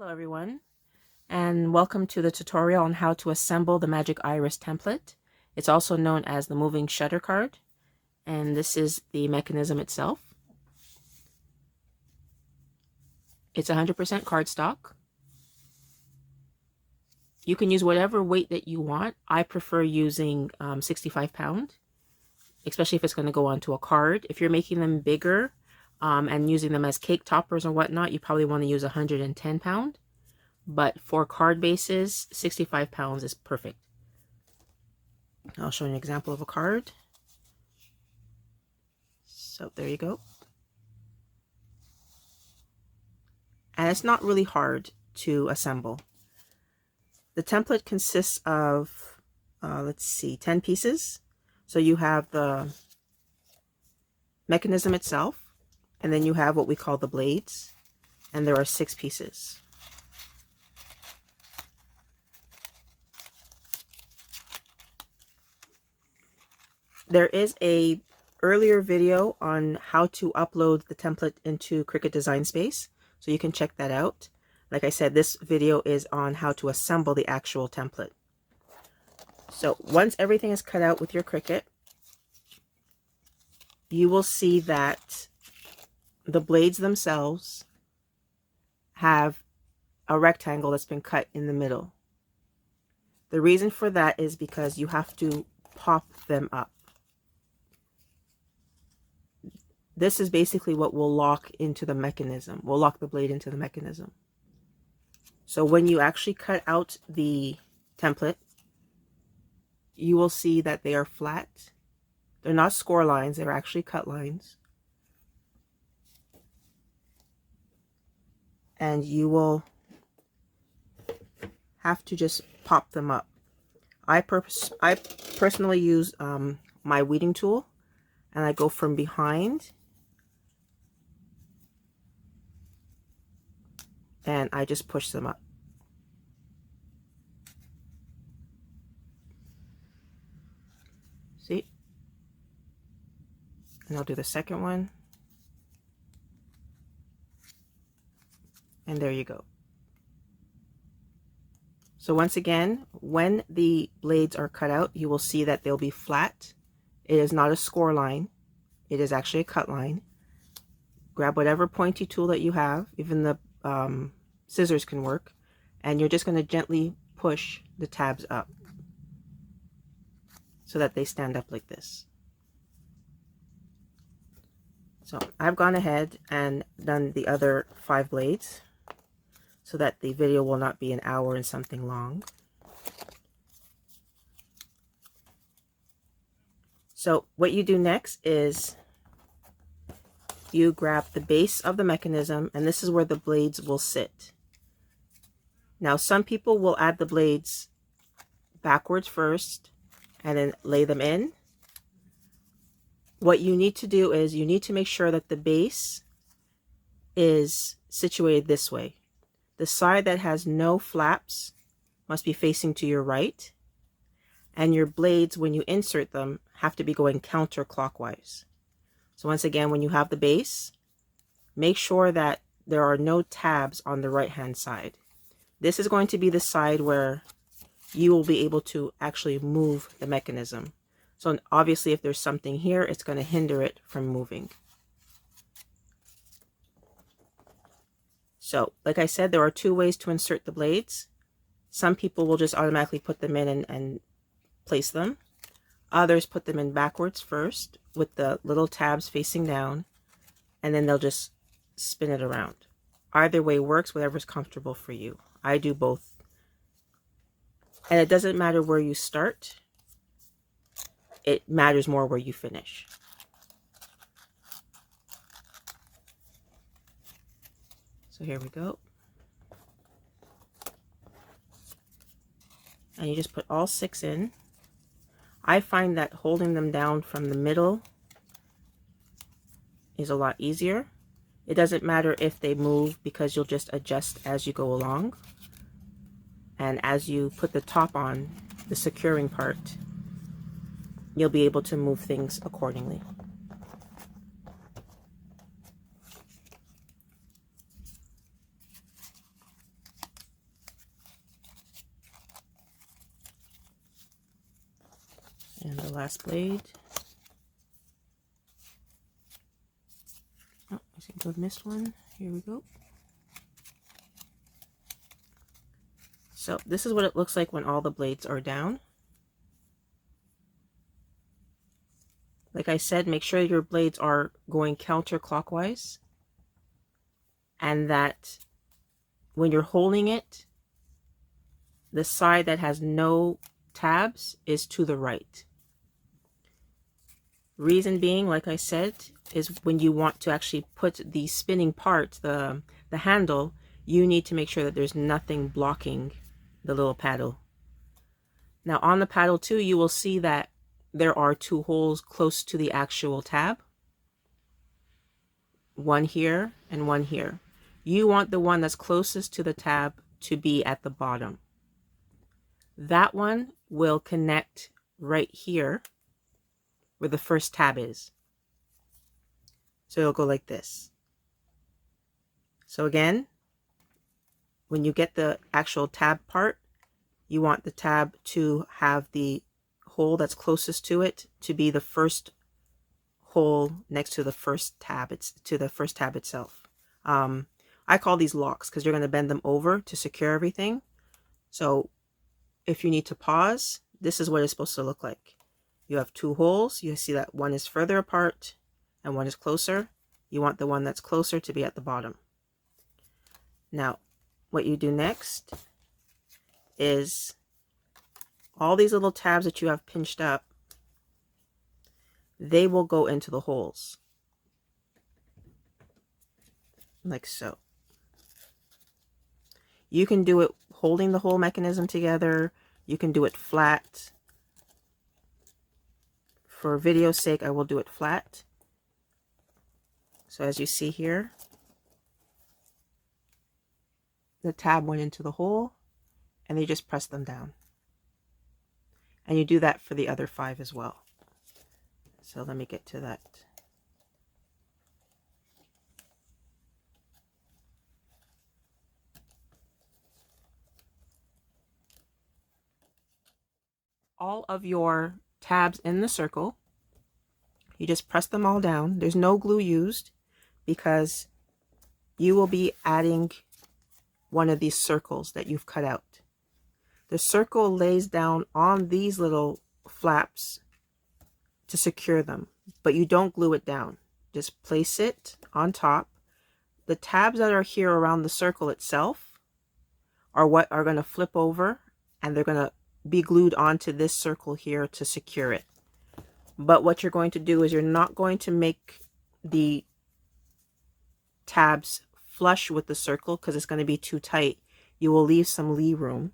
Hello everyone, and welcome to the tutorial on how to assemble the Magic Iris template. It's also known as the moving shutter card, and this is the mechanism itself. It's 100% cardstock. You can use whatever weight that you want. I prefer using 65 pound, especially if it's going to go onto a card. If you're making them bigger and using them as cake toppers or whatnot, you probably want to use 110 pound. But for card bases, 65 pounds is perfect. I'll show you an example of a card. So there you go. And it's not really hard to assemble. The template consists of, 10 pieces. So you have the mechanism itself, and then you have what we call the blades, and there are 6 pieces. There is a earlier video on how to upload the template into Cricut Design Space, so you can check that out. Like I said, this video is on how to assemble the actual template. So once everything is cut out with your Cricut, you will see that the blades themselves have a rectangle that's been cut in the middle. The reason for that is because you have to pop them up. This is basically what will lock into the mechanism. Will lock the blade into the mechanism. So when you actually cut out the template, you will see that they are flat. They're not score lines, they're actually cut lines. And you will have to just pop them up. I personally use my weeding tool, and I go from behind and I just push them up. See? And I'll do the second one. And there you go. So once again, when the blades are cut out, you will see that they'll be flat. It is not a score line. It is actually a cut line. Grab whatever pointy tool that you have, even the scissors can work, and you're just going to gently push the tabs up so that they stand up like this. So I've gone ahead and done the other 5 blades so that the video will not be an hour and something long. So what you do next is you grab the base of the mechanism, and this is where the blades will sit. Now some people will add the blades backwards first and then lay them in. What you need to do is you need to make sure that the base is situated this way. The side that has no flaps must be facing to your right, and your blades, when you insert them, have to be going counterclockwise. So once again, when you have the base, make sure that there are no tabs on the right hand side. This is going to be the side where you will be able to actually move the mechanism. So obviously if there's something here, it's going to hinder it from moving. So like I said, there are 2 ways to insert the blades. Some people will just automatically put them in and place them. Others put them in backwards first with the little tabs facing down, and then they'll just spin it around. Either way works, whatever's comfortable for you. I do both. And it doesn't matter where you start. It matters more where you finish. So here we go. And you just put all 6 in. I find that holding them down from the middle is a lot easier. It doesn't matter if they move because you'll just adjust as you go along. And as you put the top on, the securing part, you'll be able to move things accordingly. And the last blade. Oh, I seem to have missed one. Here we go. So this is what it looks like when all the blades are down. Like I said, make sure your blades are going counterclockwise, and that when you're holding it, the side that has no tabs is to the right. Reason being, like I said, is when you want to actually put the spinning part, the handle, you need to make sure that there's nothing blocking the little paddle. Now on the paddle too, you will see that there are two holes close to the actual tab. One here and one here. You want the one that's closest to the tab to be at the bottom. That one will connect right here where the first tab is. So it'll go like this. So again, when you get the actual tab part, you want the tab to have the hole that's closest to it to be the first hole next to the first tab. It's to the first tab itself. I call these locks because you're going to bend them over to secure everything. So if you need to pause, this is what it's supposed to look like. You have two holes. You see that one is further apart and one is closer. You want the one that's closer to be at the bottom. Now, what you do next is all these little tabs that you have pinched up, they will go into the holes. Like so. You can do it holding the whole mechanism together. You can do it flat. For video's sake, I will do it flat. So as you see here, the tab went into the hole and you just press them down. And you do that for the other 5 as well. So let me get to that. All of your tabs in the circle, you just press them all down. There's no glue used because you will be adding one of these circles that you've cut out. The circle lays down on these little flaps to secure them, but you don't glue it down. Just place it on top. The tabs that are here around the circle itself are what are going to flip over, and they're going to be glued onto this circle here to secure it. But what you're going to do is you're not going to make the tabs flush with the circle because it's going to be too tight. You will leave some lee room.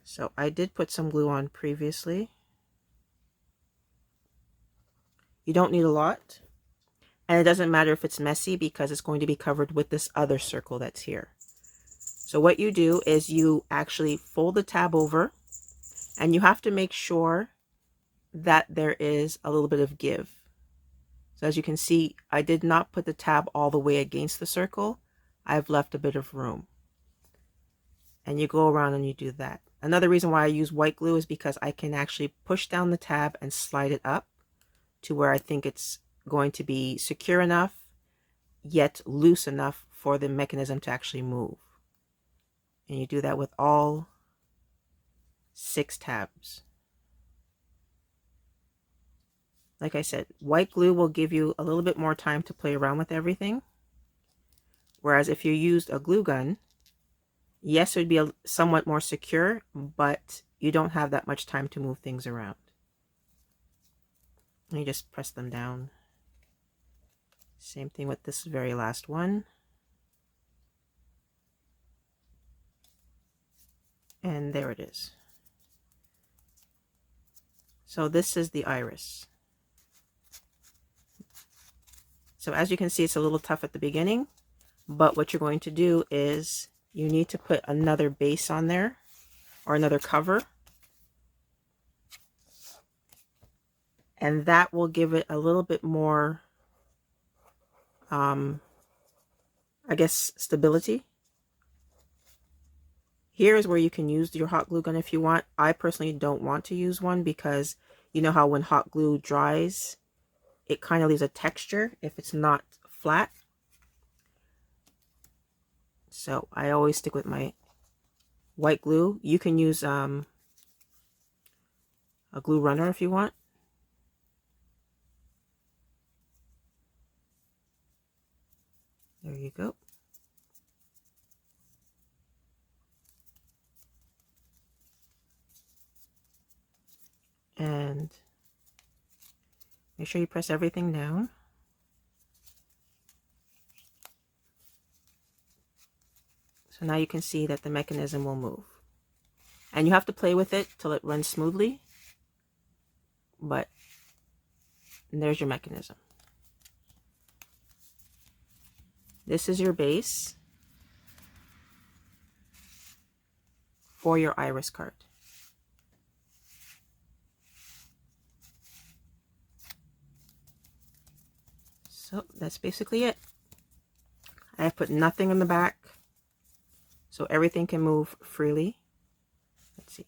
So I did put some glue on previously. You don't need a lot. And it doesn't matter if it's messy because it's going to be covered with this other circle that's here. So what you do is you actually fold the tab over, and you have to make sure that there is a little bit of give. So as you can see, I did not put the tab all the way against the circle. I've left a bit of room. And you go around and you do that. Another reason why I use white glue is because I can actually push down the tab and slide it up to where I think it's going to be secure enough, yet loose enough for the mechanism to actually move. And you do that with all 6 tabs. Like I said, white glue will give you a little bit more time to play around with everything. Whereas if you used a glue gun, yes, it would be somewhat more secure, but you don't have that much time to move things around. And you just press them down. Same thing with this very last one. And there it is. So this is the iris. So as you can see, it's a little tough at the beginning, but what you're going to do is you need to put another base on there or another cover. And that will give it a little bit more, I guess, stability. Here is where you can use your hot glue gun if you want. I personally don't want to use one because You know how when hot glue dries, it kind of leaves a texture if it's not flat. So I always stick with my white glue. You can use a glue runner if you want. There you go. And make sure you press everything down. So now you can see that the mechanism will move. And you have to play with it till it runs smoothly. But there's your mechanism. This is your base for your iris card. So that's basically it. I have put nothing in the back, so everything can move freely. Let's see.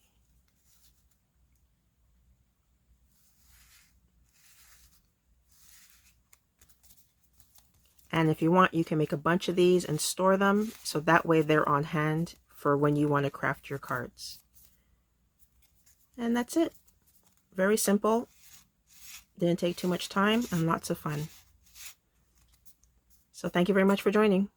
And if you want, you can make a bunch of these and store them, so that way they're on hand for when you want to craft your cards. And that's it. Very simple. Didn't take too much time and lots of fun. So thank you very much for joining.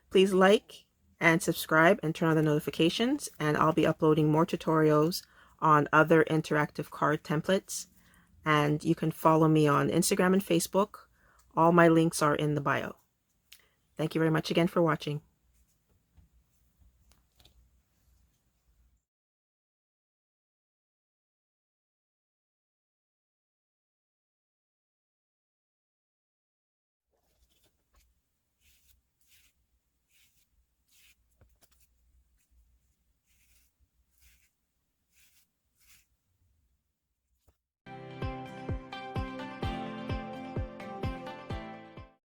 Please like and subscribe and turn on the notifications, and I'll be uploading more tutorials on other interactive card templates. And you can follow me on Instagram and Facebook. All my links are in the bio. Thank you very much again for watching.